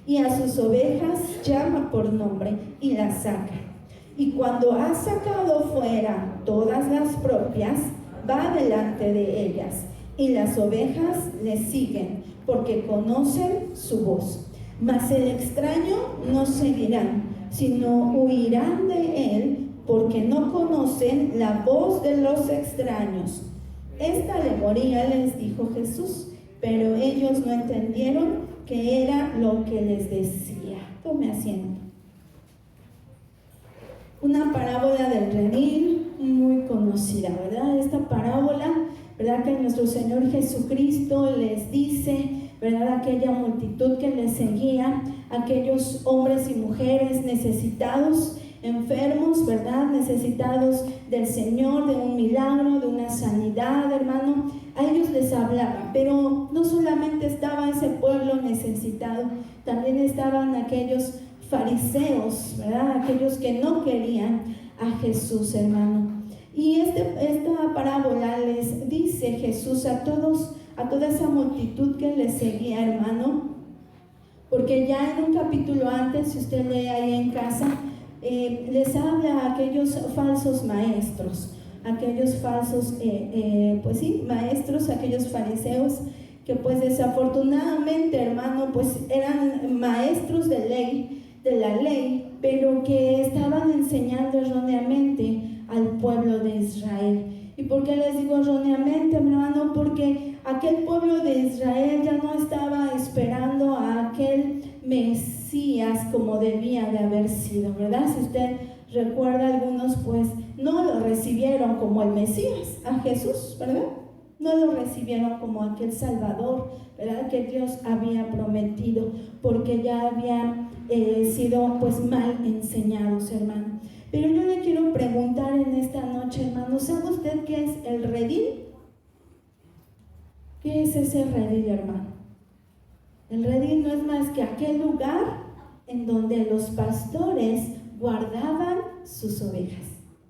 y a sus ovejas llama por nombre y las saca. Y cuando ha sacado fuera todas las propias, va delante de ellas, y las ovejas le siguen, porque conocen su voz. Mas el extraño no seguirán, sino huirán de él, porque no conocen la voz de los extraños. Esta alegoría les dijo Jesús, pero ellos no entendieron que era lo que les decía. Tome asiento. Una parábola del redil muy conocida, ¿verdad? Esta parábola, ¿verdad? Que nuestro Señor Jesucristo les dice, ¿verdad? Aquella multitud que les seguía, aquellos hombres y mujeres necesitados, enfermos, ¿verdad? Necesitados del Señor, de un milagro, de una sanidad, hermano. A ellos les hablaba, pero no solamente estaba ese pueblo necesitado, también estaban aquellos fariseos, ¿verdad? Aquellos que no querían a Jesús, hermano. Y esta parábola les dice Jesús a toda esa multitud que les seguía, hermano, porque ya en un capítulo antes, si usted lee ahí en casa, les habla a aquellos falsos maestros, aquellos falsos, pues sí, maestros, aquellos fariseos que pues desafortunadamente, hermano, pues eran maestros de la ley, pero que estaban enseñando erróneamente al pueblo de Israel. ¿Y por qué les digo erróneamente, hermano? Porque aquel pueblo de Israel ya no estaba esperando a aquel Mesías como debía de haber sido, ¿verdad? Si usted recuerda, algunos pues no lo recibieron como el Mesías, a Jesús, ¿verdad? No lo recibieron como aquel Salvador, ¿verdad? Que Dios había prometido, porque ya habían sido pues mal enseñados, hermano. Pero yo le quiero preguntar en esta noche, hermano, ¿sabe usted qué es el redil? ¿Qué es ese redil, hermano? El redil no es más que aquel lugar en donde los pastores guardaban sus ovejas.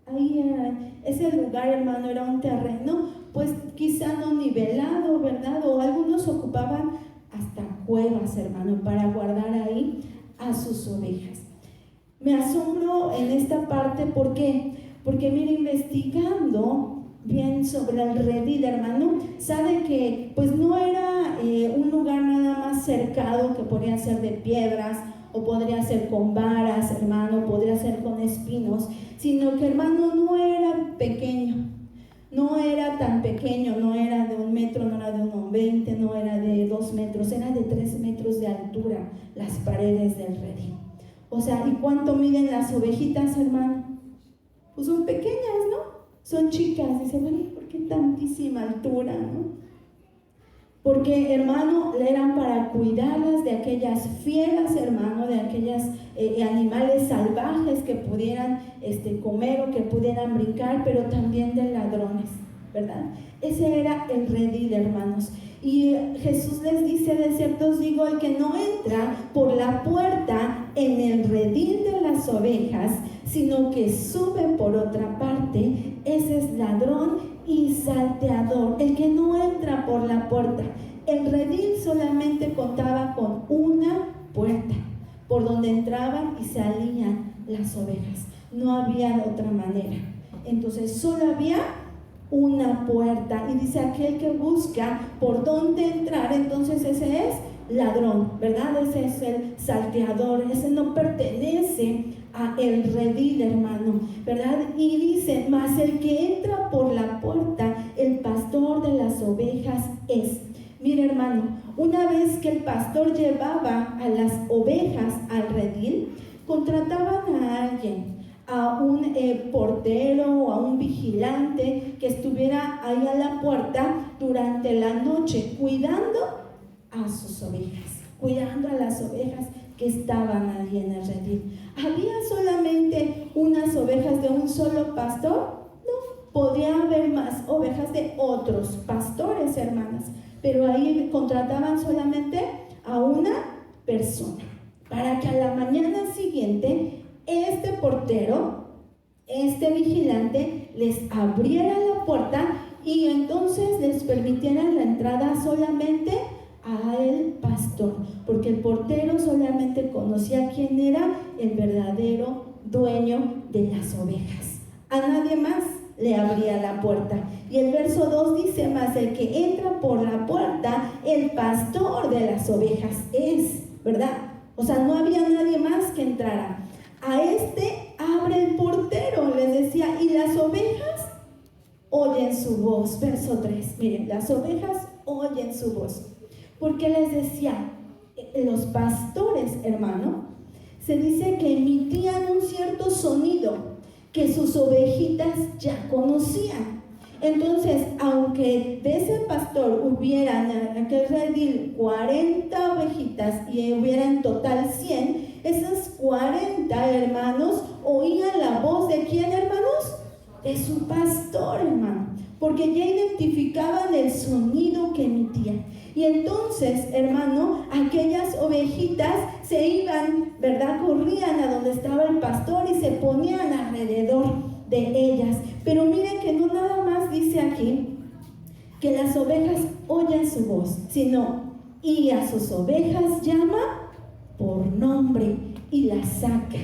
Ahí era, ese lugar, hermano, era un terreno, pues quizá no nivelado, ¿verdad? O algunos ocupaban hasta cuevas, hermano, para guardar ahí a sus ovejas. Me asombro en esta parte, ¿por qué? Porque mire, investigando bien sobre el redil, hermano, sabe que pues no era un lugar nada más cercado, que podría ser de piedras, o podría ser con varas, hermano, podría ser con espinos, sino que, hermano, no era pequeño, no era tan pequeño, no era de 1 metro, no era de 1,20, no era de 2 metros, era de 3 metros de altura las paredes del redil. O sea, ¿y cuánto miden las ovejitas, hermano? Pues son pequeñas, ¿no? Son chicas. Dice, bueno, ¿por qué tantísima altura, no? Porque, hermano, eran para cuidarlas de aquellas fieras, hermano, de aquellos animales salvajes que pudieran comer o que pudieran brincar, pero también de ladrones, ¿verdad? Ese era el redil, hermanos. Y Jesús les dice, de cierto os digo, el que no entra por la puerta en el redil de las ovejas, sino que sube por otra parte, ese es ladrón y salteador. El que no entra por la puerta. El redil solamente contaba con una puerta por donde entraban y salían las ovejas. No había de otra manera. Entonces solo había una puerta, y dice, aquel que busca por dónde entrar, entonces ese es ladrón, ¿verdad? Ese es el salteador, ese no pertenece a el redil, hermano, ¿verdad? Y dice, mas el que entra por la puerta, el pastor de las ovejas es. Mire, hermano, una vez que el pastor llevaba a las ovejas al redil, contrataban a alguien, a un portero o a un vigilante que estuviera ahí a la puerta durante la noche, cuidando a sus ovejas, cuidando a las ovejas que estaban allí en el redil. ¿Había solamente unas ovejas de un solo pastor? No, podía haber más ovejas de otros pastores, hermanas, pero ahí contrataban solamente a una persona, para que a la mañana siguiente este portero, este vigilante, les abriera la puerta y entonces les permitieran la entrada solamente al pastor, porque el portero solamente conocía quién era el verdadero dueño de las ovejas. A nadie más le abría la puerta. Y el verso 2 dice: mas el que entra por la puerta, el pastor de las ovejas es, ¿verdad? O sea, no había nadie más que entrara. A este abre el portero, les decía, y las ovejas oyen su voz. Verso 3, miren, las ovejas oyen su voz. Porque les decía, los pastores, hermano, se dice que emitían un cierto sonido que sus ovejitas ya conocían. Entonces, aunque de ese pastor hubieran en aquel redil 40 ovejitas y hubiera en total 100, esas 40 hermanos oían la voz ¿de quién, hermanos? De su pastor, hermano, porque ya identificaban el sonido que emitía. Y entonces, hermano, aquellas ovejitas se iban, ¿verdad? Corrían a donde estaba el pastor y se ponían alrededor de ellas. Pero miren que no nada más dice aquí que las ovejas oyen su voz, sino y a sus ovejas llama por nombre y las saca.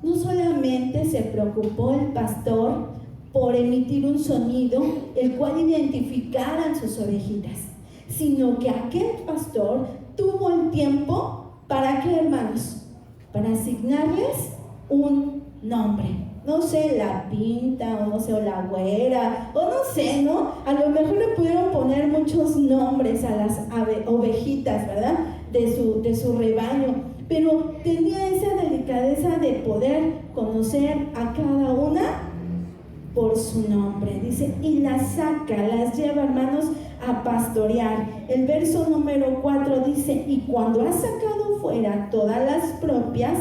No solamente se preocupó el pastor por emitir un sonido el cual identificaran sus ovejitas, sino que aquel pastor tuvo el tiempo, ¿para qué, hermanos? Para asignarles un nombre. No sé, la pinta, o no sé, o la güera, o no sé, ¿no? A lo mejor le pudieron poner muchos nombres a las ovejitas, ¿verdad? De su rebaño, pero tenía esa delicadeza de poder conocer a cada una por su nombre. Dice, y las saca, las lleva, hermanos, a pastorear. El verso número 4 dice, y cuando ha sacado fuera todas las propias,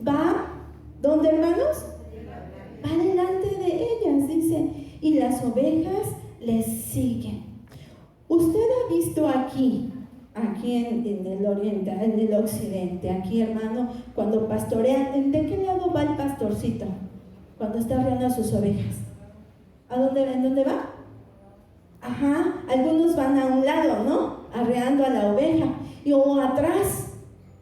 va, ¿dónde, hermanos? Va delante de ellas, dice, y las ovejas les siguen. Usted ha visto aquí en el oriente, en el occidente, aquí, hermano, cuando pastorean, ¿de qué lado va el pastorcito? Cuando está arreando a sus ovejas. ¿En dónde va? Ajá, algunos van a un lado, ¿no? Arreando a la oveja. O atrás,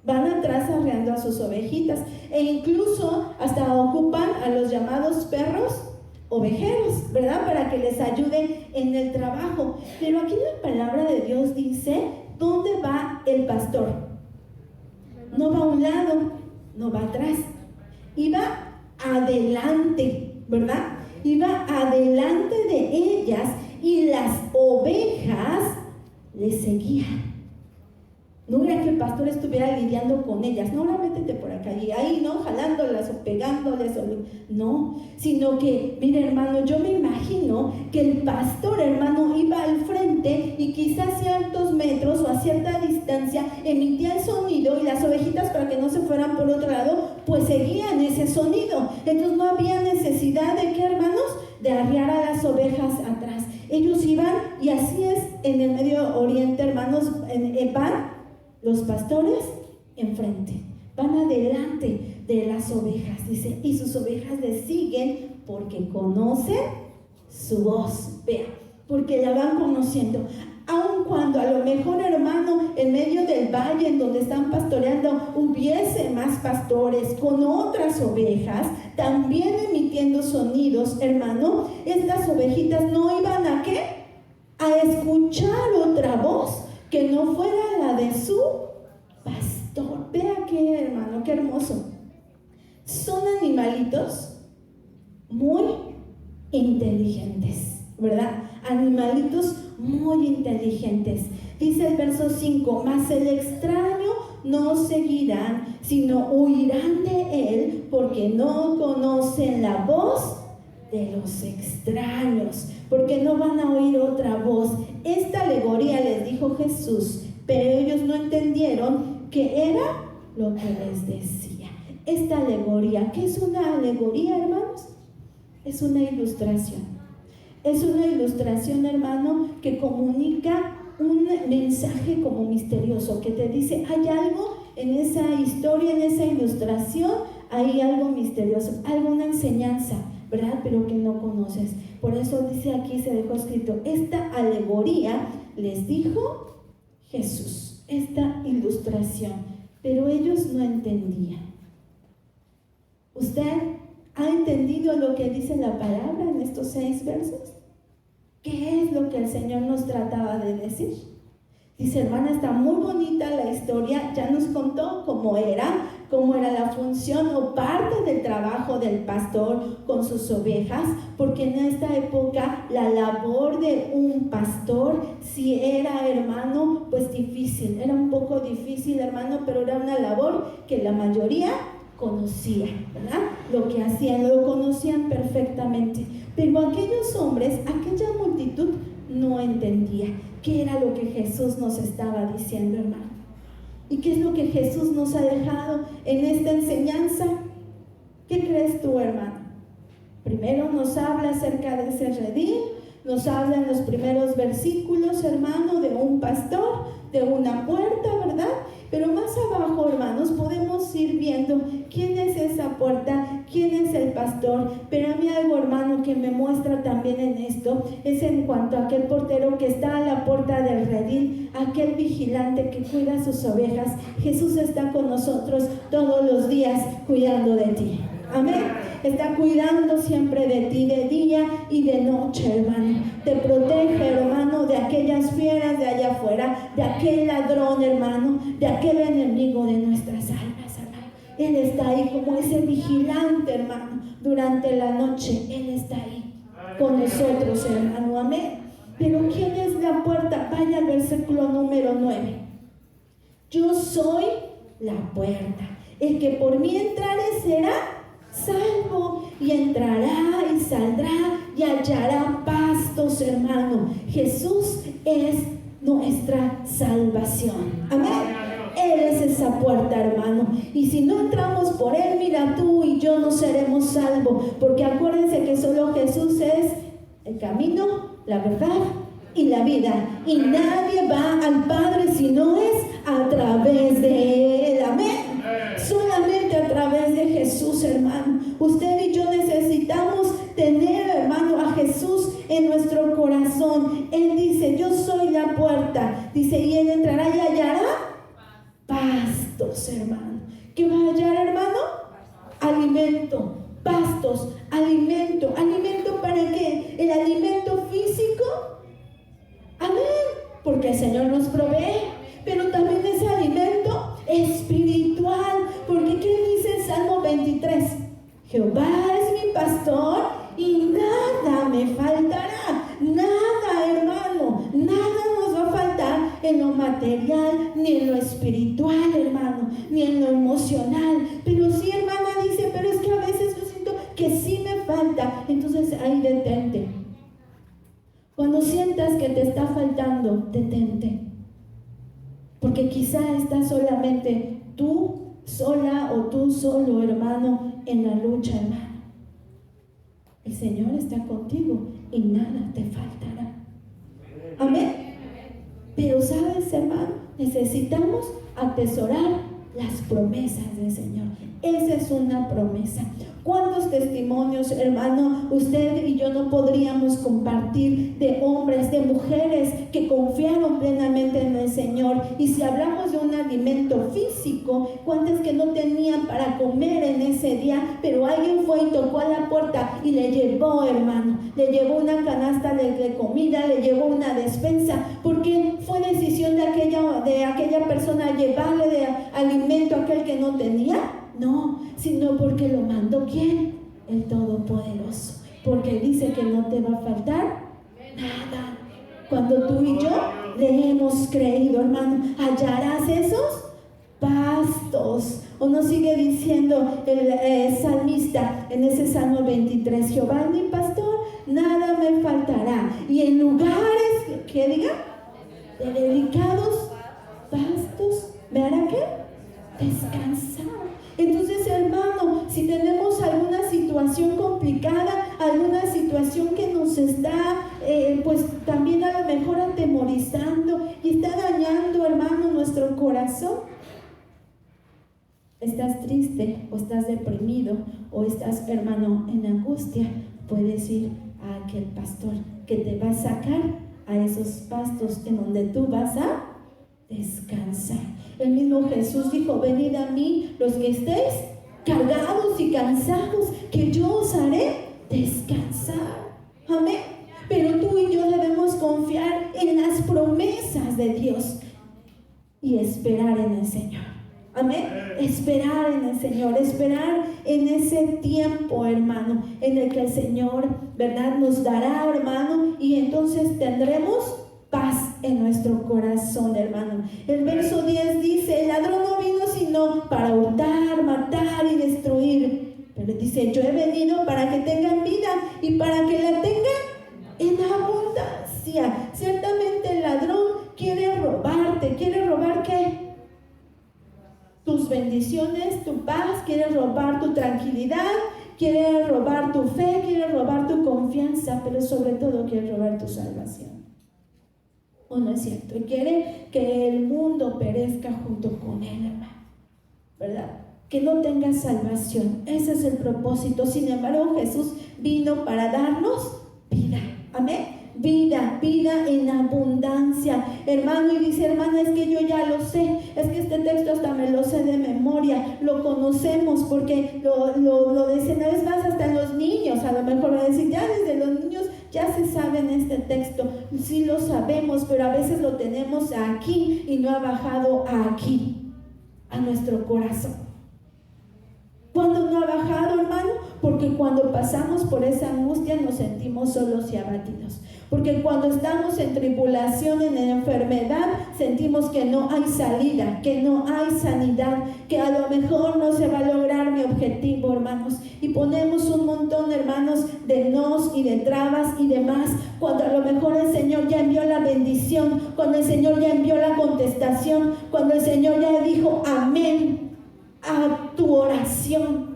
van atrás arreando a sus ovejitas. E incluso hasta ocupan a los llamados perros ovejeros, ¿verdad? Para que les ayuden en el trabajo. Pero aquí la palabra de Dios dice, ¿dónde va el pastor? No va a un lado, no va atrás. Y va adelante, ¿verdad? Iba adelante de ellas y las ovejas le seguían. No era que el pastor estuviera lidiando con ellas, no, ahora métete por acá y ahí, ¿no? Jalándolas o pegándoles, no, sino que, mire, hermano, yo me imagino que el pastor, hermano, iba al frente y quizás a ciertos metros o a cierta distancia emitía el sonido y las ovejitas, para que no se fueran por otro lado, pues seguían ese sonido. Entonces no había necesidad de, ¿qué, hermanos? De arriar a las ovejas atrás. Ellos iban, y así es en el Medio Oriente, hermanos, van los pastores enfrente, van adelante de las ovejas, dice, y sus ovejas le siguen porque conocen su voz. Vean, porque la van conociendo. Aun cuando a lo mejor, hermano, en medio del valle en donde están pastoreando hubiese más pastores con otras ovejas, también emitiendo sonidos, hermano, estas ovejitas no iban a ¿qué? A escuchar otra voz que no fuera la de su pastor. Vea qué, hermano, qué hermoso. Son animalitos muy inteligentes, ¿verdad? Animalitos muy inteligentes. Dice el verso 5, mas el extraño no seguirán, sino huirán de él, porque no conocen la voz de los extraños, porque no van a oír otra voz. Esta alegoría les dijo Jesús, pero ellos no entendieron qué era lo que les decía. Esta alegoría, ¿qué es una alegoría, hermanos? Es una ilustración. Es una ilustración, hermano, que comunica un mensaje como misterioso, que te dice, hay algo en esa historia, en esa ilustración, hay algo misterioso, alguna enseñanza, ¿verdad? Pero que no conoces. Por eso dice aquí, se dejó escrito, esta alegoría les dijo Jesús, esta ilustración, pero ellos no entendían. ¿Usted ha entendido lo que dice la palabra en estos 6 versos? ¿Qué es lo que el Señor nos trataba de decir? Dice, hermana, está muy bonita la historia, ya nos contó cómo era la función o parte del trabajo del pastor con sus ovejas, porque en esta época la labor de un pastor, si era, hermano, pues difícil, era un poco difícil, hermano, pero era una labor que la mayoría conocía, ¿verdad? Lo que hacían, lo conocían perfectamente, pero aquellos hombres, aquella multitud no entendía qué era lo que Jesús nos estaba diciendo, hermano. ¿Y qué es lo que Jesús nos ha dejado en esta enseñanza? ¿Qué crees tú, hermano? Primero nos habla acerca de ese redil, nos habla en los primeros versículos, hermano, de un pastor, de una puerta, ¿verdad? Pero más abajo, hermanos, podemos ir viendo quién es esa puerta, quién es el pastor. Pero a mí algo, hermano, que me muestra también en esto, es en cuanto a aquel portero que está a la puerta del redil, aquel vigilante que cuida sus ovejas. Jesús está con nosotros todos los días cuidando de ti. Amén. Está cuidando siempre de ti, de día y de noche, hermano. Te protege, hermano, de aquellas fieras de allá afuera, de aquel ladrón, hermano, de aquel enemigo de nuestras almas, hermano. Él está ahí como ese vigilante, hermano, durante la noche. Él está ahí con nosotros, hermano. Amén. Pero ¿quién es la puerta? Vaya al versículo número 9. Yo soy la puerta. El que por mí entrare será salvo, y entrará y saldrá y hallará pastos, hermano. Jesús es nuestra salvación. Amén. Él es esa puerta, hermano. Y si no entramos por Él, mira, tú y yo no seremos salvos, porque acuérdense que solo Jesús es el camino, la verdad y la vida, y nadie va al Padre si no es a través de Él. Amén. Solamente a través de Jesús, hermano. Usted y yo necesitamos tener, hermano, a Jesús en nuestro corazón. Él dice, yo soy la puerta. Dice, y Él entrará y hallará pastos, hermano. ¿Qué va a hallar, hermano? Alimento, pastos, alimento. ¿Alimento para qué? ¿El alimento físico? Amén. Porque el Señor nos provee. Pero también ese alimento espiritual. Porque ¿qué dice el Salmo 23? Jehová es mi pastor y nada me faltará. Nada, hermano, nada nos va a faltar en lo material, ni en lo espiritual, hermano, ni en lo emocional. Pero sí, hermana, dice, pero es que a veces yo siento que sí me falta. Entonces ahí detente. Cuando sientas que te está faltando, detente. Porque quizá estás solamente tú sola o tú solo, hermano, en la lucha, hermano. El Señor está contigo y nada te faltará. Amén. Pero sabes, hermano, necesitamos atesorar las promesas del Señor. Esa es una promesa. ¿Cuántos testimonios, hermano, usted y yo no podríamos compartir de hombres, de mujeres que confiaron plenamente en el Señor? Y si hablamos de un alimento físico, ¿cuántos que no tenían para comer en ese día? Pero alguien fue y tocó a la puerta y le llevó, hermano, le llevó una canasta de comida, le llevó una despensa, porque fue decisión de aquella persona llevarle de alimento a aquel que no tenía. No, sino porque lo mandó ¿quién? El Todopoderoso. Porque dice que no te va a faltar nada. Cuando tú y yo le hemos creído, hermano, hallarás esos pastos. O nos sigue diciendo el salmista en ese Salmo 23, Jehová es mi pastor, nada me faltará. Y en lugares, ¿qué diga? De delicados pastos, ¿me hará qué? Descansar. Entonces, hermano, si tenemos alguna situación complicada, alguna situación que nos está, pues también a lo mejor atemorizando y está dañando, hermano, nuestro corazón. Estás triste o estás deprimido o estás, hermano, en angustia, puedes ir a aquel pastor que te va a sacar a esos pastos en donde tú vas a descansar. El mismo Jesús dijo: venid a mí los que estéis cargados y cansados, que yo os haré descansar. Amén. Pero tú y yo debemos confiar en las promesas de Dios y esperar en el Señor. Amén. Esperar en el Señor, esperar en ese tiempo, hermano, en el que el Señor, ¿verdad?, nos dará, hermano, y entonces tendremos paz en nuestro corazón, hermano. El verso 10 dice: el ladrón no vino sino para hurtar, matar y destruir. Pero dice: yo he venido para que tengan vida y para que la tengan en abundancia. Ciertamente el ladrón quiere robarte. ¿Quiere robar qué? Tus bendiciones, tu paz. Quiere robar tu tranquilidad, quiere robar tu fe, quiere robar tu confianza, pero sobre todo quiere robar tu salvación. ¿O no es cierto? Y quiere que el mundo perezca junto con él, hermano, ¿verdad? Que no tenga salvación. Ese es el propósito. Sin embargo, Jesús vino para darnos vida. Amén. Vida, vida en abundancia, hermano. Y dice: hermana, es que yo ya lo sé, es que este texto hasta me lo sé de memoria, lo conocemos porque lo dicen. Una vez más, hasta los niños a lo mejor va a decir: ya desde los niños ya se saben este texto. Sí lo sabemos, pero a veces lo tenemos aquí y no ha bajado aquí, a nuestro corazón. ¿Cuándo no ha bajado, hermano? Porque cuando pasamos por esa angustia nos sentimos solos y abatidos. Porque cuando estamos en tribulación, en enfermedad, sentimos que no hay salida, que no hay sanidad, que a lo mejor no se va a lograr mi objetivo, hermanos. Y ponemos un montón, hermanos, de nos y de trabas y demás, cuando a lo mejor el Señor ya envió la bendición, cuando el Señor ya envió la contestación, cuando el Señor ya dijo amén a tu oración.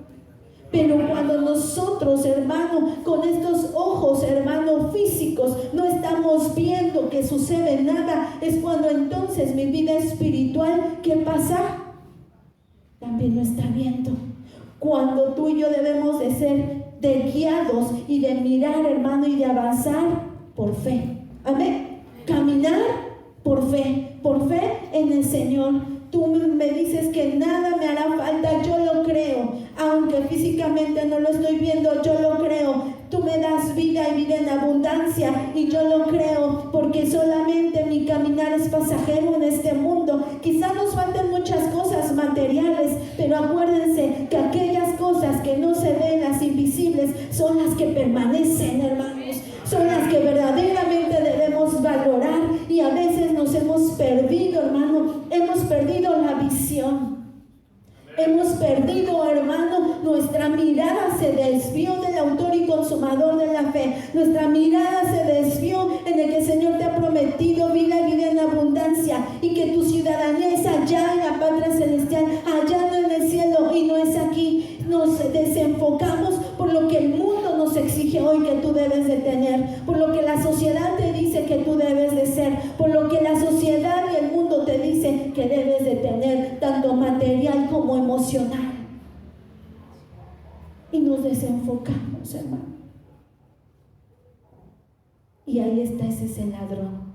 Pero cuando nosotros, hermano, con estos ojos, hermano, físicos, no estamos viendo que sucede nada, es cuando entonces mi vida espiritual, ¿qué pasa? También no está viendo. Cuando tú y yo debemos de ser de guiados y de mirar, hermano, y de avanzar por fe. Amén. Caminar por fe en el Señor. Tú me dices que nada me hará falta, yo lo creo, aunque físicamente no lo estoy viendo, yo lo creo. Tú me das vida y vida en abundancia, y yo lo creo, porque solamente mi caminar es pasajero en este mundo. Quizás nos falten muchas cosas materiales, pero acuérdense que aquellas cosas que no se ven, las invisibles, son las que permanecen, hermanos. Son las que verdaderamente debemos valorar, y a veces nos hemos perdido, hermano, hemos perdido la visión. Hemos perdido, hermano, nuestra mirada se desvió del autor y consumador de la fe. Nuestra mirada se desvió en el que el Señor te ha prometido vida y vida en abundancia, y que tu ciudadanía es allá en la patria celestial, allá no en el cielo, y no es aquí. Nos desenfocamos por lo que el mundo nos exige hoy que tú debes de tener, por lo que la sociedad te dice que tú debes de ser, por lo que la sociedad y el mundo te dicen que debes de tener, tanto material como emocional. Y nos desenfocamos, hermano. Y ahí está, ese es el ladrón,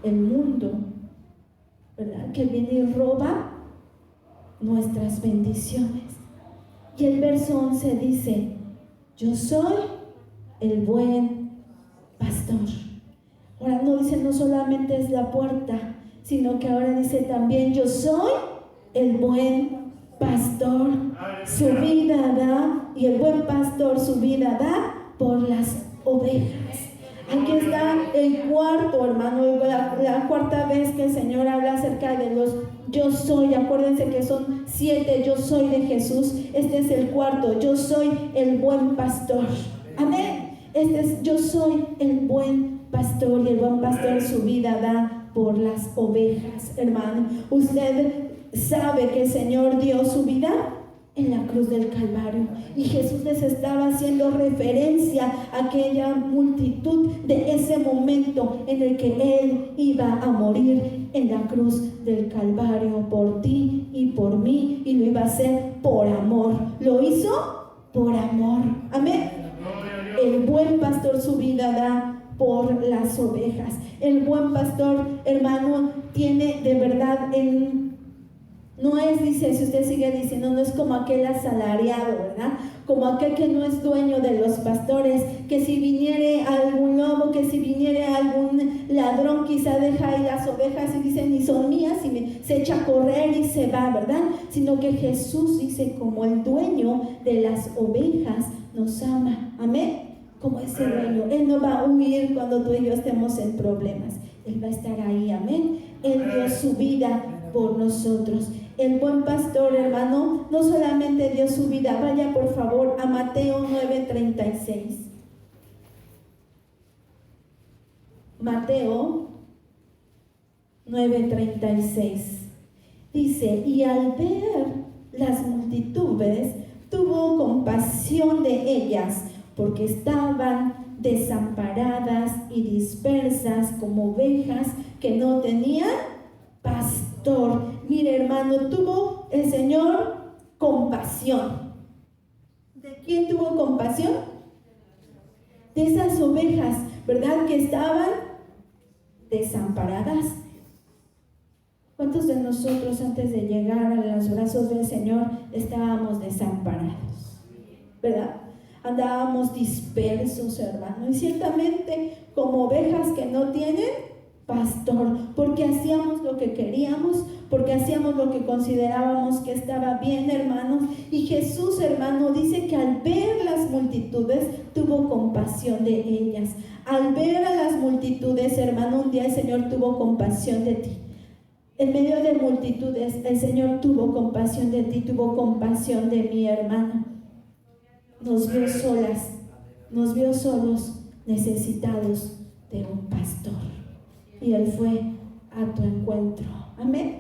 el mundo, ¿verdad?, que viene y roba nuestras bendiciones. Y el verso 11 dice: yo soy el buen pastor. Ahora no dice, no solamente es la puerta, sino que ahora dice también: yo soy el buen pastor. Su vida da, y el buen pastor su vida da por las ovejas. Aquí está el cuarto, hermano, la cuarta vez que el Señor habla acerca de los yo soy. Acuérdense que son 7 yo soy de Jesús. Este es el cuarto: yo soy el buen pastor. Amén. Este es: yo soy el buen pastor, y el buen pastor su vida da por las ovejas. Hermano, usted sabe que el Señor dio su vida en la cruz del Calvario, y Jesús les estaba haciendo referencia a aquella multitud de ese momento en el que Él iba a morir en la cruz del Calvario por ti y por mí, y lo iba a hacer por amor. Lo hizo por amor. Amén. El buen pastor su vida da por las ovejas. El buen pastor, hermano, tiene de No es, dice, si usted sigue diciendo, no es como aquel asalariado, ¿verdad? Como aquel que no es dueño de los pastores, que si viniere algún lobo, que si viniere algún ladrón, quizá deja ahí las ovejas y dice, ni son mías, y se echa a correr y se va, ¿verdad? Sino que Jesús dice, como el dueño de las ovejas nos ama, amén. Como ese dueño, Él no va a huir cuando tú y yo estemos en problemas, Él va a estar ahí, amén. Él dio su vida por nosotros. El buen pastor, hermano, no solamente dio su vida. Vaya por favor a Mateo 9:36. Mateo 9:36. Dice, y al ver las multitudes, tuvo compasión de ellas, porque estaban desamparadas y dispersas como ovejas que no tenían pastor. Mire, hermano, tuvo el Señor compasión. ¿De quién tuvo compasión? De esas ovejas, ¿verdad? Que estaban desamparadas. ¿Cuántos de nosotros antes de llegar a los brazos del Señor estábamos desamparados? ¿Verdad? Andábamos dispersos, hermano, y ciertamente como ovejas que no tienen pastor, porque hacíamos lo que queríamos, porque hacíamos lo que considerábamos que estaba bien, hermanos. Y Jesús, hermano, dice que al ver las multitudes tuvo compasión de ellas. Al ver a las multitudes, hermano, un día el Señor tuvo compasión de ti. En medio de multitudes, el Señor tuvo compasión de ti, tuvo compasión de mi hermano. Nos vio solas, nos vio solos, necesitados de un pastor. Y Él fue a tu encuentro. Amén.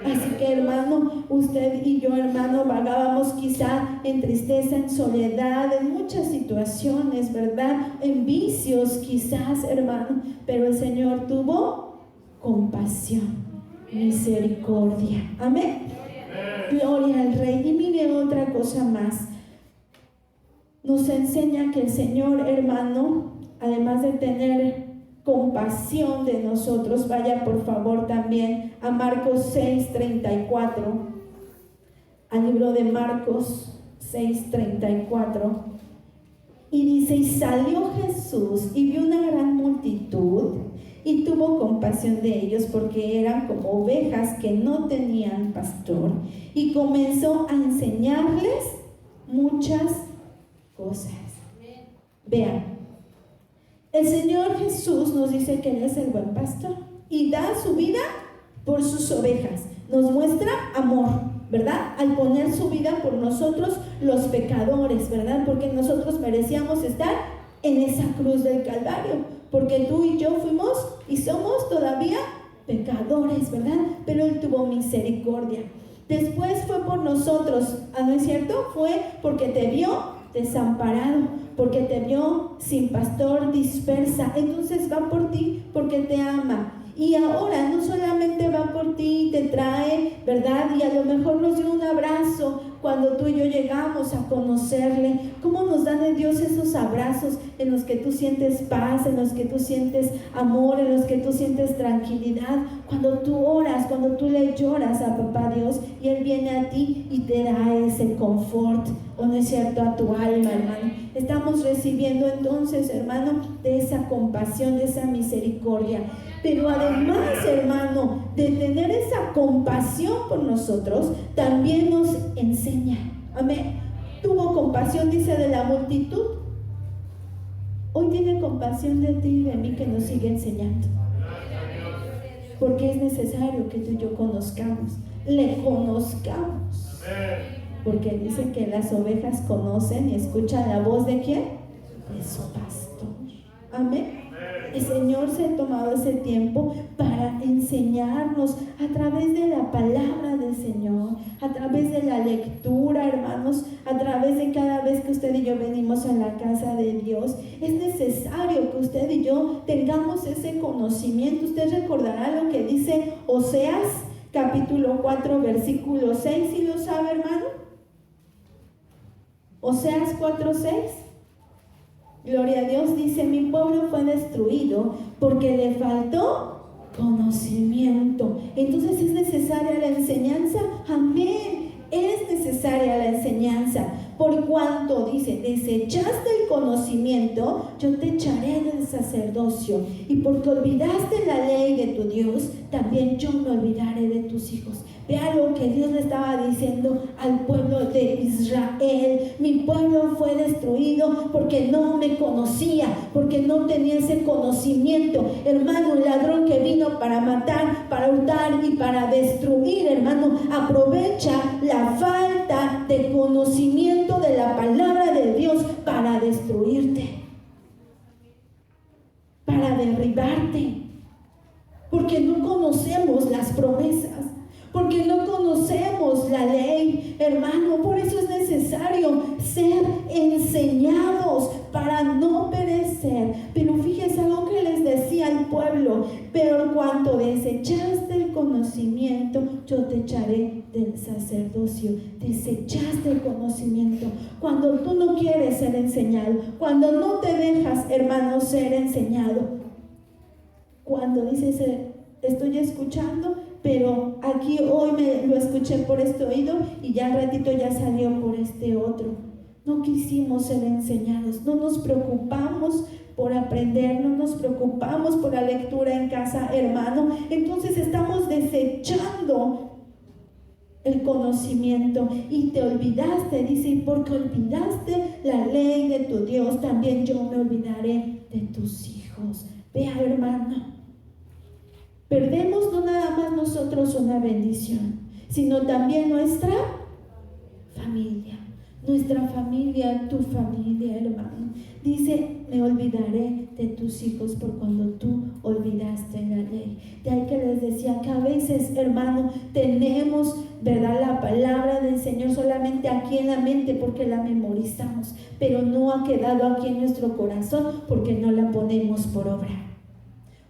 Así que, hermano, usted y yo, hermano, vagábamos quizá en tristeza, en soledad, en muchas situaciones, ¿verdad? En vicios quizás, hermano, pero el Señor tuvo compasión, misericordia. Amén. Gloria al Rey. Y mire otra cosa más. Nos enseña que el Señor, hermano, además de tener compasión de nosotros, vaya por favor también a Marcos 6:34, al libro de Marcos 6:34, y dice, y salió Jesús y vio una gran multitud y tuvo compasión de ellos porque eran como ovejas que no tenían pastor, y comenzó a enseñarles muchas cosas. Vean, el Señor Jesús nos dice que Él es el buen pastor y da su vida por sus ovejas. Nos muestra amor, ¿verdad? Al poner su vida por nosotros los pecadores, ¿verdad? Porque nosotros merecíamos estar en esa cruz del Calvario, porque tú y yo fuimos y somos todavía pecadores, ¿verdad? Pero Él tuvo misericordia. Después fue por nosotros, ¿no es cierto? Fue porque te vio desamparado, porque te vio sin pastor, dispersa. Entonces va por ti porque te ama. Y ahora no solamente va por ti y te trae, ¿verdad? Y a lo mejor nos dio un abrazo cuando tú y yo llegamos a conocerle. ¿Cómo nos dan de Dios esos abrazos en los que tú sientes paz, en los que tú sientes amor, en los que tú sientes tranquilidad? Cuando tú oras, cuando tú le lloras a Papá Dios y Él viene a ti y te da ese confort, ¿o no es cierto? A tu alma, hermano. Estamos recibiendo entonces, hermano, de esa compasión, de esa misericordia. Pero además, hermano, de tener esa compasión por nosotros, también nos enseña. Amén. Tuvo compasión, dice, de la multitud. Hoy tiene compasión de ti y de mí, que nos sigue enseñando. Porque es necesario que tú y yo conozcamos, le conozcamos. Porque dice que las ovejas conocen y escuchan la voz ¿de quién? De su pastor. Amén. El Señor se ha tomado ese tiempo para enseñarnos a través de la palabra del Señor, a través de la lectura, hermanos, a través de cada vez que usted y yo venimos a la casa de Dios. Es necesario que usted y yo tengamos ese conocimiento. Usted recordará lo que dice Oseas, capítulo 4, versículo 6, ¿sí lo sabe, hermano? Oseas 4:6. Gloria a Dios, dice, mi pueblo fue destruido porque le faltó conocimiento. Entonces, ¿es necesaria la enseñanza? Amén. Es necesaria la enseñanza. Por cuanto dice, desechaste el conocimiento, yo te echaré del sacerdocio. Y porque olvidaste la ley de tu Dios, también yo me olvidaré de tus hijos. Vea lo que Dios le estaba diciendo al pueblo de Israel. Mi pueblo fue destruido porque no me conocía, porque no tenía ese conocimiento. Hermano, el ladrón que vino para matar, para hurtar y para destruir, hermano, aprovecha la falta de conocimiento de la palabra de Dios para destruirte, para derribarte, porque no conocemos las promesas, porque no conocemos la ley, hermano. Por eso es necesario ser enseñados para no perecer. Pero fíjese algo que les decía al pueblo: pero en cuanto desechaste el conocimiento, yo te echaré del sacerdocio. Desechaste el conocimiento. Cuando tú no quieres ser enseñado, cuando no te dejas, hermano, ser enseñado, cuando dices, estoy escuchando, pero aquí hoy lo escuché por este oído y ya al ratito ya salió por este otro. No quisimos ser enseñados, no nos preocupamos por aprender, no nos preocupamos por la lectura en casa, hermano. Entonces estamos desechando el conocimiento y te olvidaste, dice, y porque olvidaste la ley de tu Dios, también yo me olvidaré de tus hijos. Vea, hermano, perdemos no nada más nosotros una bendición, sino también nuestra familia, tu familia, hermano. Dice, me olvidaré de tus hijos por cuando tú olvidaste la ley. De ahí que les decía que a veces, hermano, tenemos, ¿verdad?, la palabra del Señor solamente aquí en la mente porque la memorizamos, pero no ha quedado aquí en nuestro corazón porque no la ponemos por obra,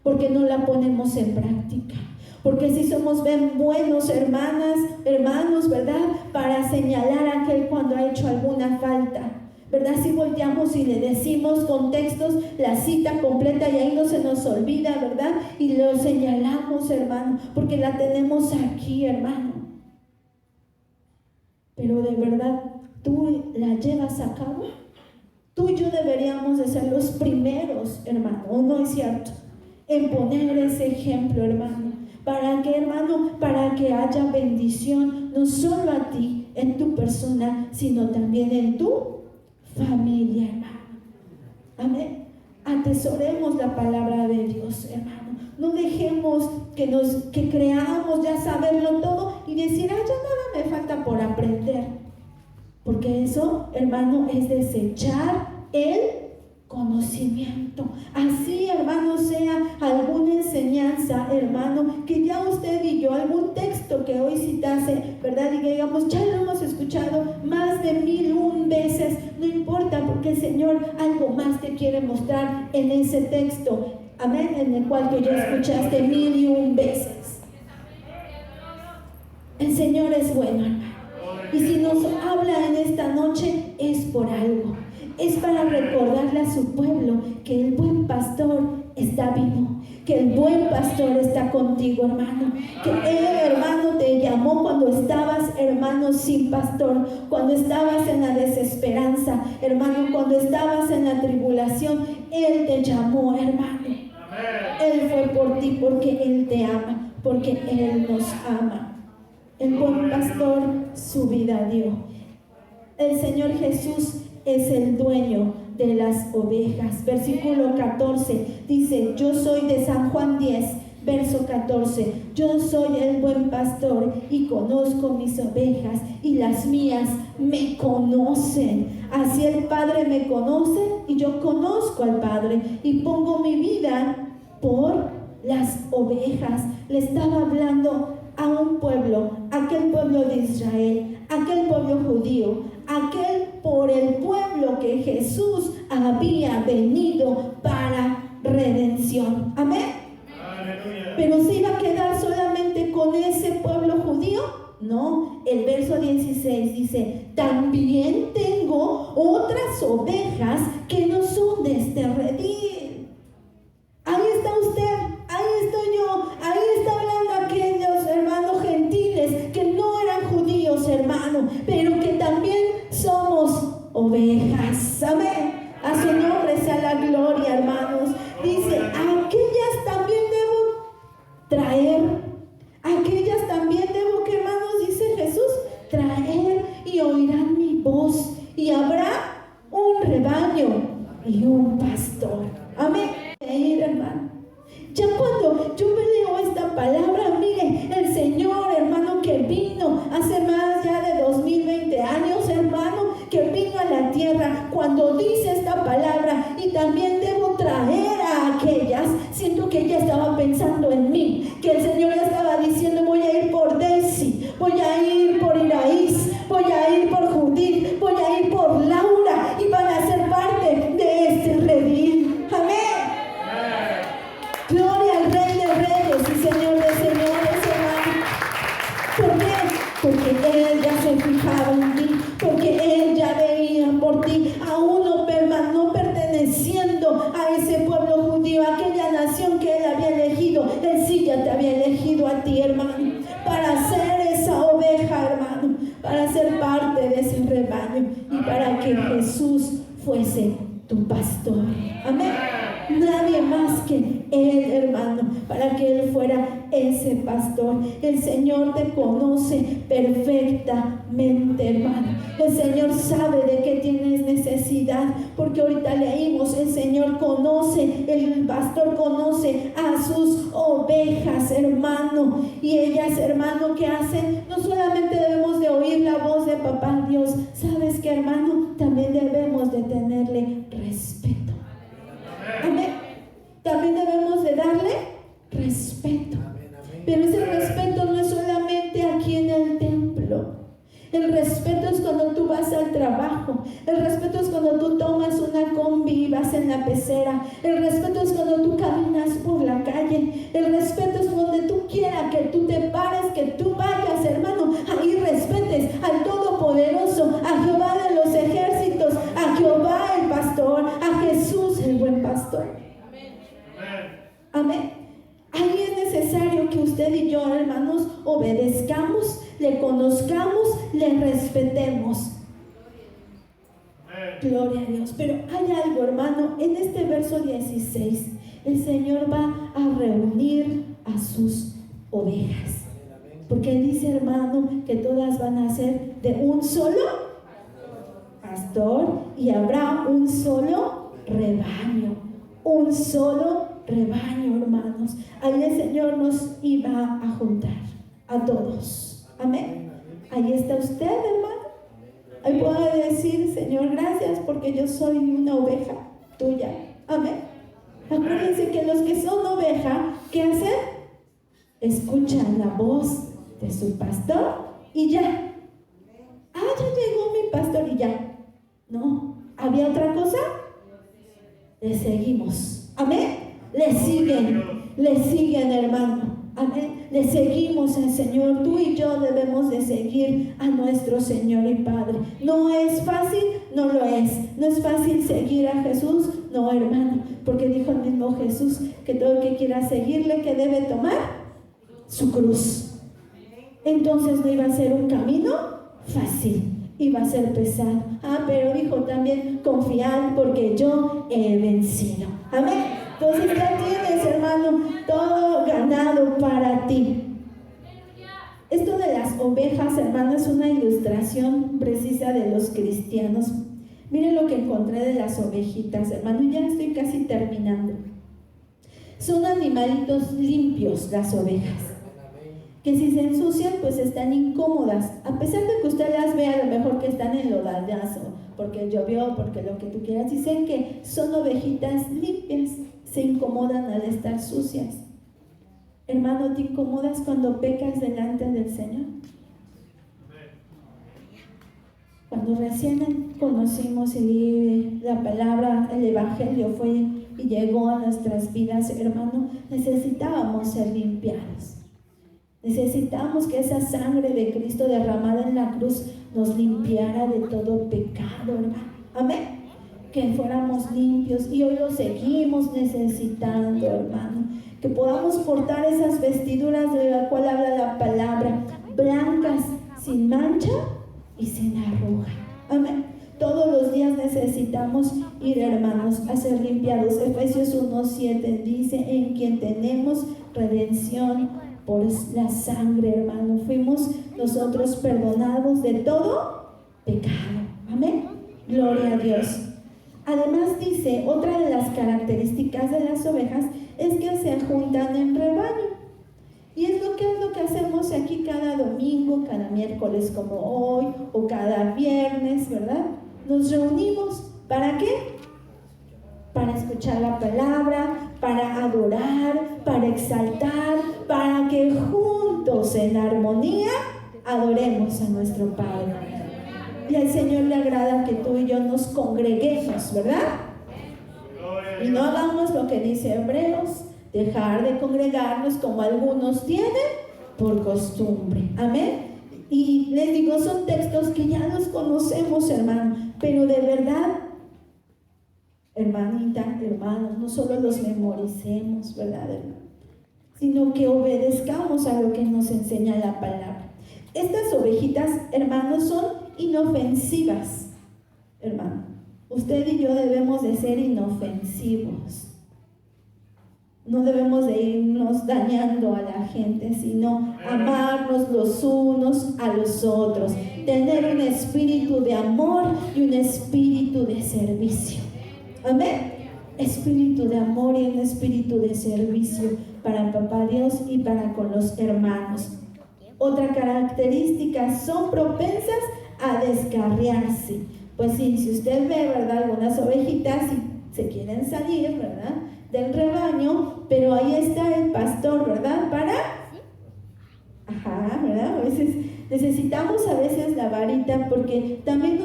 porque no la ponemos en práctica. Porque si somos buenos hermanos, ¿verdad?, para señalar a aquel cuando ha hecho alguna falta, ¿verdad? Si volteamos y le decimos con textos la cita completa y ahí no se nos olvida, ¿verdad? Y lo señalamos, hermano, porque la tenemos aquí, hermano. Pero de verdad, ¿tú la llevas a cabo? Tú y yo deberíamos de ser los primeros, hermano, ¿o no es cierto?, en poner ese ejemplo, hermano. ¿Para qué, hermano? Para que haya bendición, no solo a ti, en tu persona, sino también en tu familia, hermano. Amén. Atesoremos la palabra de Dios, hermano. No dejemos que creamos ya saberlo todo y decir, ya nada me falta por aprender. Porque eso, hermano, es desechar el conocimiento. Así, hermano, sea alguna enseñanza, hermano, que ya usted y yo, algún texto que hoy citase, ¿verdad?, y que digamos, ya lo hemos escuchado más de 1001 veces, no importa, porque el Señor algo más te quiere mostrar en ese texto, amén, en el cual tú ya escuchaste 1001 veces. El Señor es bueno, hermano, y si nos habla en esta noche es por algo. Es para recordarle a su pueblo que el buen pastor está vivo, que el buen pastor está contigo, hermano, que Él, hermano, te llamó cuando estabas, hermano, sin pastor, cuando estabas en la desesperanza, hermano, cuando estabas en la tribulación. Él te llamó, hermano. Él fue por ti porque Él te ama, porque Él nos ama. El buen pastor su vida dio. El Señor Jesús es el dueño de las ovejas. Versículo 14 dice, yo soy de San Juan 10, verso 14, yo soy el buen pastor y conozco mis ovejas y las mías me conocen. Así el Padre me conoce y yo conozco al Padre y pongo mi vida por las ovejas. Le estaba hablando a un pueblo, aquel pueblo de Israel, aquel pueblo judío, aquel por el pueblo que Jesús había venido para redención. Amén. Aleluya. Pero ¿se iba a quedar solamente con ese pueblo judío? No, el verso 16 dice, también tengo otras ovejas que no son de este redil. Ahí está usted, ahí estoy yo, pero que también somos ovejas. Amén. A su nombre sea la gloria, hermanos. Dice, aquellas también debo traer. Aquellas también debo, que hermanos, dice Jesús, traer, y oirán mi voz, y habrá un rebaño y un pastor. Amén. Hermano, ya cuando yo leo esta palabra, mire, el Señor, hermano, que vino hace más ya de 2020 años, hermano, que vino a la tierra, cuando dice esta palabra, y también debo traer a aquellas, siento que ella estaba pensando en mí, que el Señor ya estaba diciendo, voy a ir por Daisy, voy a ir por Iraís, voy a ir por Judith, voy a ir por Laura, y van a ser parte de este redil. Amén. Gloria al Rey de Reyes y Señor de Señores, hermano. ¿Por qué? Porque Él ya se fijaba en ti, porque Él ya veía por ti, aún no perteneciendo a ese pueblo judío, a aquella nación que Él había elegido. Él sí ya te había elegido a ti, hermano, para ser esa oveja, hermano, para ser parte de ese rebaño, y para que Jesús fuese tu pastor. Amén. Nadie más que Él, hermano, para que Él fuera ese pastor. El Señor te conoce perfectamente, hermano. El Señor sabe de qué tienes necesidad, porque ahorita leímos, el Señor conoce, el pastor conoce a sus ovejas, hermano. Y ellas, hermano, ¿qué hacen? No solamente debemos de oír la voz de Papá Dios, ¿sabes qué, hermano? También debemos de tenerle respeto. Amén. También debemos de darle respeto. Pero ese respeto no es solamente aquí en el templo. El respeto es cuando tú vas al trabajo. El respeto es cuando tú tomas una combi y vas en la pecera. El respeto es cuando tú caminas por la calle. El respeto es donde tú quieras que tú te pares, que tú vayas, hermano. Ahí respetes al Todopoderoso, a Jehová de los ejércitos, a Jehová el pastor, a Jesús el buen pastor. Amén. Ahí es necesario que usted y yo, hermanos, obedezcamos, le conozcamos, le respetemos. Gloria a Dios. Pero hay algo, hermano, en este verso 16, el Señor va a reunir a sus ovejas. Porque dice, hermano, que todas van a ser de un solo pastor, y habrá un solo rebaño. Un solo rebaño, hermanos. Ahí el Señor nos iba a juntar a todos. Amén. Ahí está usted, hermano. Ahí puede decir, Señor, gracias, porque yo soy una oveja tuya. Amén. Acuérdense que los que son oveja, ¿qué hacen? Escuchan la voz de su pastor y ya. Ya llegó mi pastor y ya. No, ¿había otra cosa? Le seguimos. Amén. Le siguen, hermano. Amén. Le seguimos al Señor. Tú y yo debemos de seguir a nuestro Señor y Padre. ¿No es fácil? No lo es. ¿No es fácil seguir a Jesús? No, hermano. Porque dijo el mismo Jesús que todo el que quiera seguirle, que debe tomar su cruz. Entonces no iba a ser un camino fácil. Iba a ser pesado. Pero dijo también, confiad porque yo he vencido. Amén. Entonces ya tienes, hermano, todo ganado para ti. Esto de las ovejas, hermano, es una ilustración precisa de los cristianos. Miren lo que encontré de las ovejitas, hermano, y ya estoy casi terminando. Son animalitos limpios las ovejas, que si se ensucian, pues están incómodas, a pesar de que usted las vea a lo mejor que están enlodadas, porque llovió, porque lo que tú quieras. Dicen que son ovejitas limpias, se incomodan al estar sucias. Hermano, ¿te incomodas cuando pecas delante del Señor? Cuando recién conocimos y la palabra, el Evangelio fue y llegó a nuestras vidas, hermano, necesitábamos ser limpiados. Necesitamos que esa sangre de Cristo derramada en la cruz nos limpiara de todo pecado, hermano. Amén. Que fuéramos limpios, y hoy lo seguimos necesitando, hermano. Que podamos portar esas vestiduras de la cual habla la palabra, blancas, sin mancha y sin arruga. Amén. Todos los días necesitamos ir, hermanos, a ser limpiados. Efesios 1:7 dice: en quien tenemos redención por la sangre, hermano. Fuimos nosotros perdonados de todo pecado. Amén. Gloria a Dios. Además dice, otra de las características de las ovejas es que se juntan en rebaño. Y es lo que hacemos aquí cada domingo, cada miércoles como hoy, o cada viernes, ¿verdad? Nos reunimos, ¿para qué? Para escuchar la palabra, para adorar, para exaltar, para que juntos en armonía adoremos a nuestro Padre. Y al Señor le agrada que tú y yo nos congreguemos, ¿verdad? Y no hagamos lo que dice Hebreos, dejar de congregarnos como algunos tienen por costumbre. Amén. Y les digo, son textos que ya los conocemos, hermano, pero de verdad, hermanita, hermano, no solo los memoricemos, ¿verdad, hermano? Sino que obedezcamos a lo que nos enseña la palabra. Estas ovejitas, hermanos, son inofensivas, hermano. Usted y yo debemos de ser inofensivos. No debemos de irnos dañando a la gente, sino amarnos los unos a los otros. Tener un espíritu de amor y un espíritu de servicio. Amén. Espíritu de amor y un espíritu de servicio para el Papá Dios y para con los hermanos. Otra característica, son propensas a descarriarse. Pues sí, si usted ve, ¿verdad?, algunas ovejitas y se quieren salir, ¿verdad?, del rebaño, pero ahí está el pastor, ¿verdad? ¿Verdad? A veces necesitamos la varita, porque también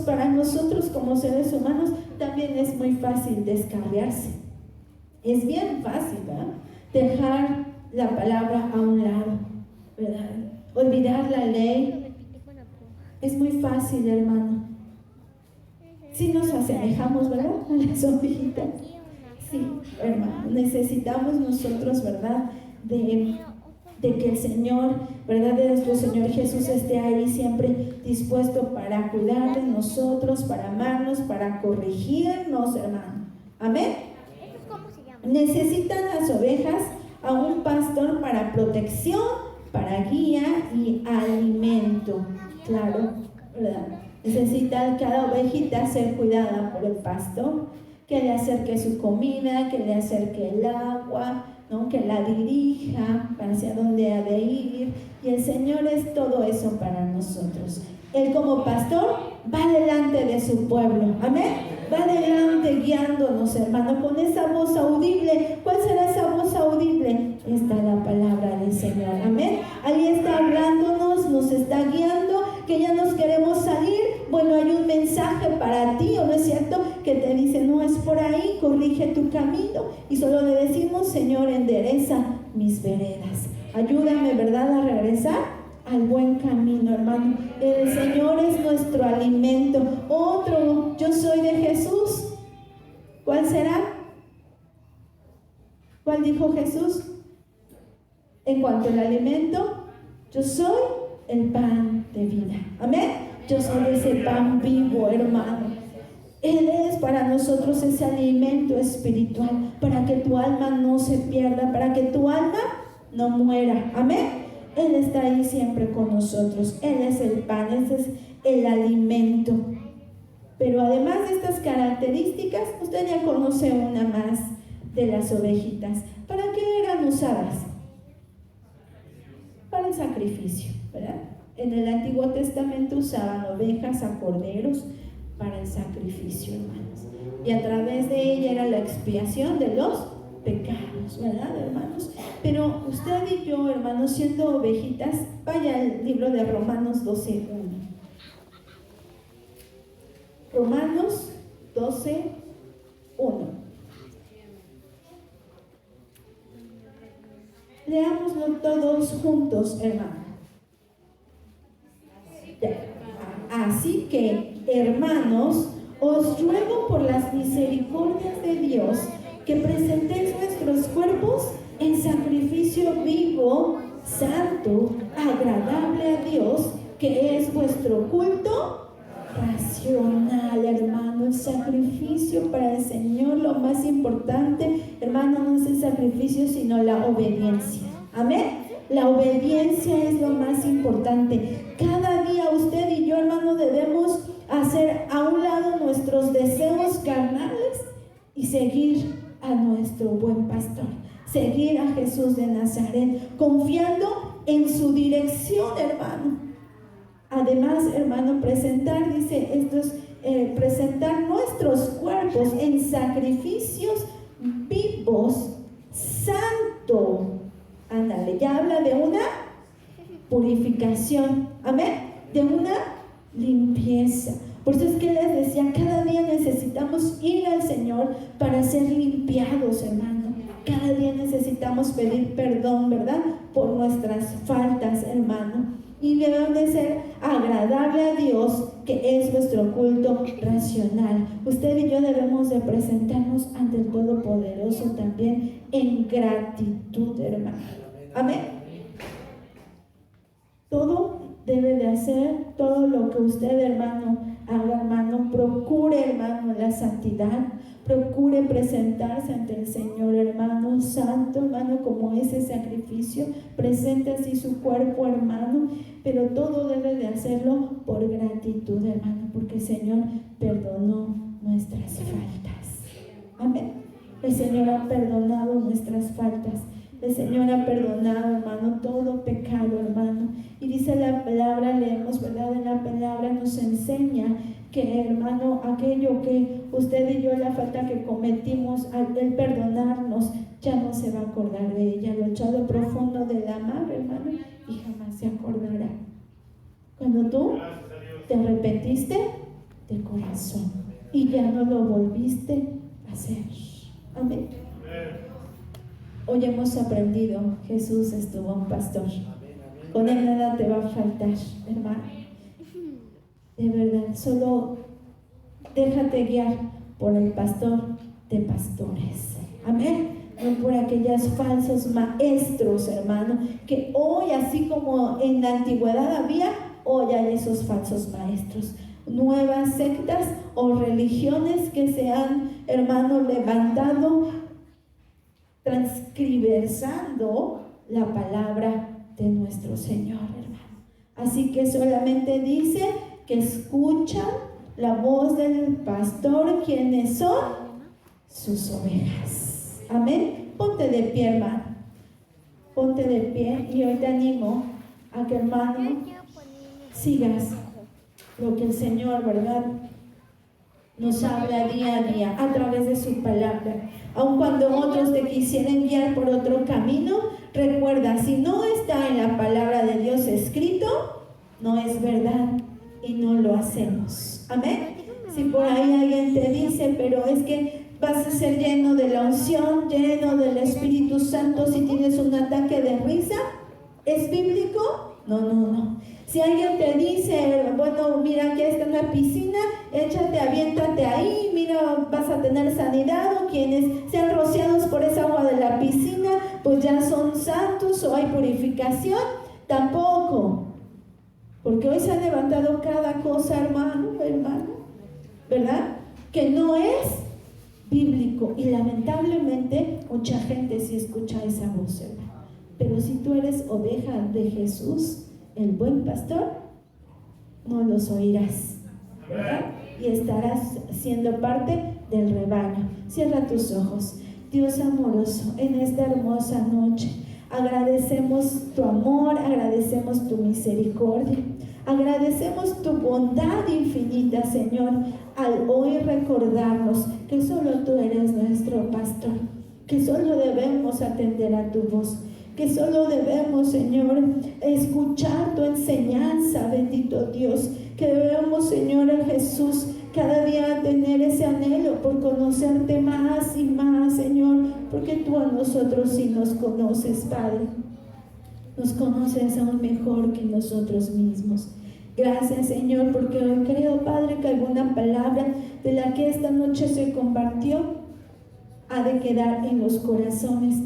para nosotros como seres humanos, también es muy fácil descarriarse. Es bien fácil, ¿verdad?, dejar la palabra a un lado, ¿verdad? Olvidar la ley. Es muy fácil, hermano. Si nos asemejamos, ¿verdad?, a las ovejitas. Sí, hermano, necesitamos nosotros, ¿verdad?, de que el Señor, ¿verdad?, de nuestro Señor Jesús esté ahí siempre dispuesto para cuidar de nosotros, para amarnos, para corregirnos, hermano. Amén. Necesitan las ovejas a un pastor para protección, para guía y alimento. Claro, ¿verdad? Necesita cada ovejita ser cuidada por el pastor, que le acerque su comida, que le acerque el agua, ¿no?, que la dirija hacia dónde ha de ir. Y el Señor es todo eso para nosotros. Él como pastor va delante de su pueblo. Amén. Va delante guiándonos, hermano, con esa voz audible. ¿Cuál será esa voz audible? Está la palabra del Señor. Amén. Ahí está hablándonos, nos está guiando, que ya nos queremos salir. Bueno, hay un mensaje para ti, ¿o no es cierto?, que te dice, no es por ahí, corrige tu camino. Y solo le decimos, Señor, endereza mis veredas. Ayúdame, ¿verdad?, a regresar al buen camino, hermano. El Señor es nuestro alimento. Otro, yo soy de Jesús. ¿Cuál será? ¿Cuál dijo Jesús? En cuanto al alimento, yo soy el pan de vida. Amén. Yo soy ese pan vivo, hermano. Él es para nosotros ese alimento espiritual, para que tu alma no se pierda, para que tu alma no muera. Amén. Él está ahí siempre con nosotros. Él es el pan, ese es el alimento. Pero además de estas características, usted ya conoce una más de las ovejitas. ¿Para qué eran usadas? Para el sacrificio, ¿verdad? En el Antiguo Testamento usaban ovejas a corderos para el sacrificio, hermanos. Y a través de ella era la expiación de los pecados, ¿verdad, hermanos? Pero usted y yo, hermanos, siendo ovejitas, vaya al libro de Romanos 12:1. Romanos 12:1. Leámoslo todos juntos, hermano. Así que, hermanos, os ruego por las misericordias de Dios que presentéis nuestros cuerpos en sacrificio vivo, santo, agradable a Dios, que es vuestro culto racional, hermano. El sacrificio para el Señor, lo más importante, hermano, no es el sacrificio, sino la obediencia. Amén. La obediencia es lo más importante. Cada día usted y yo, hermano, debemos hacer a un lado nuestros deseos carnales y seguir a nuestro buen pastor, seguir a Jesús de Nazaret, confiando en su dirección, hermano. Además, hermano, presentar, dice, esto es presentar nuestros cuerpos en sacrificios vivos, santo. Ándale, ya habla de una purificación, amén, de una limpieza. Por eso es que les decía, cada día necesitamos ir al Señor para ser limpiados, hermano. Cada día necesitamos pedir perdón, ¿verdad?, por nuestras faltas, hermano. Y deben de ser agradable a Dios, que es nuestro culto racional. Usted y yo debemos de presentarnos ante el Todopoderoso también en gratitud, hermano. Amén. Todo debe de hacer, todo lo que usted, hermano, haga, hermano, procure, hermano, la santidad. Procure presentarse ante el Señor, hermano, santo, hermano, como ese sacrificio. Presente así su cuerpo, hermano, pero todo debe de hacerlo por gratitud, hermano, porque el Señor perdonó nuestras faltas. Amén. El Señor ha perdonado nuestras faltas. El Señor ha perdonado, hermano, todo pecado, hermano. Y dice la palabra, leemos, ¿verdad? En la palabra nos enseña que, hermano, aquello que usted y yo, la falta que cometimos, al perdonarnos, ya no se va a acordar de ella. Lo echado profundo de la mar, hermano, y jamás se acordará. Cuando tú te arrepentiste de corazón y ya no lo volviste a hacer. Amén. Hoy hemos aprendido, Jesús es tu buen pastor. Con él nada te va a faltar, hermano. De verdad, solo déjate guiar por el pastor de pastores. Amén. No por aquellos falsos maestros, hermano, que hoy, así como en la antigüedad había, hoy hay esos falsos maestros. Nuevas sectas o religiones que se han, hermano, levantado, transcriversando la palabra de nuestro Señor, hermano. Así que solamente dice que escuchan la voz del pastor, quienes son sus ovejas. Amén. Ponte de pie, hermano. Ponte de pie y hoy te animo a que, hermano, sigas lo que el Señor, ¿verdad?, nos habla día a día a través de su palabra. Aun cuando otros te quisieran guiar por otro camino, recuerda, si no está en la palabra de Dios escrito, no es verdad y no lo hacemos. Amén. Si por ahí alguien te dice, pero es que vas a ser lleno de la unción, lleno del Espíritu Santo si tienes un ataque de risa, ¿es bíblico? No. Si alguien te dice, bueno, mira, aquí está una piscina, échate, aviéntate ahí, mira, vas a tener sanidad, o quienes sean rociados por esa agua de la piscina, pues ya son santos o hay purificación, tampoco. Porque hoy se ha levantado cada cosa, hermano, ¿verdad?, que no es bíblico. Y lamentablemente mucha gente sí escucha esa voz, hermano. Pero si tú eres oveja de Jesús, el buen pastor, no los oirás, ¿verdad? Y estarás siendo parte del rebaño. Cierra tus ojos. Dios amoroso, en esta hermosa noche agradecemos tu amor, agradecemos tu misericordia, agradecemos tu bondad infinita, Señor, al hoy recordarnos que solo tú eres nuestro pastor, que solo debemos atender a tu voz, que solo debemos, Señor, escuchar tu enseñanza, bendito Dios, que debemos, Señor Jesús, cada día tener ese anhelo por conocerte más y más, Señor, porque tú a nosotros sí nos conoces, Padre. Nos conoces aún mejor que nosotros mismos. Gracias, Señor, porque hoy creo, Padre, que alguna palabra de la que esta noche se compartió ha de quedar en los corazones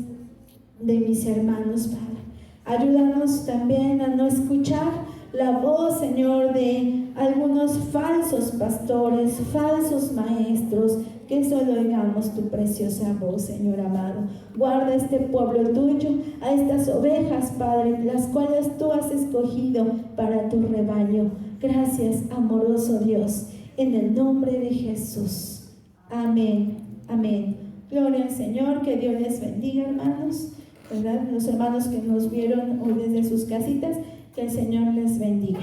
de mis hermanos, Padre. Ayúdanos también a no escuchar la voz, Señor, de algunos falsos pastores, falsos maestros, que solo oigamos tu preciosa voz, Señor amado. Guarda este pueblo tuyo, a estas ovejas, Padre, las cuales tú has escogido para tu rebaño. Gracias, amoroso Dios, en el nombre de Jesús. Amén, amén. Gloria al Señor, que Dios les bendiga, hermanos, ¿verdad? Los hermanos que nos vieron hoy desde sus casitas, que el Señor les bendiga.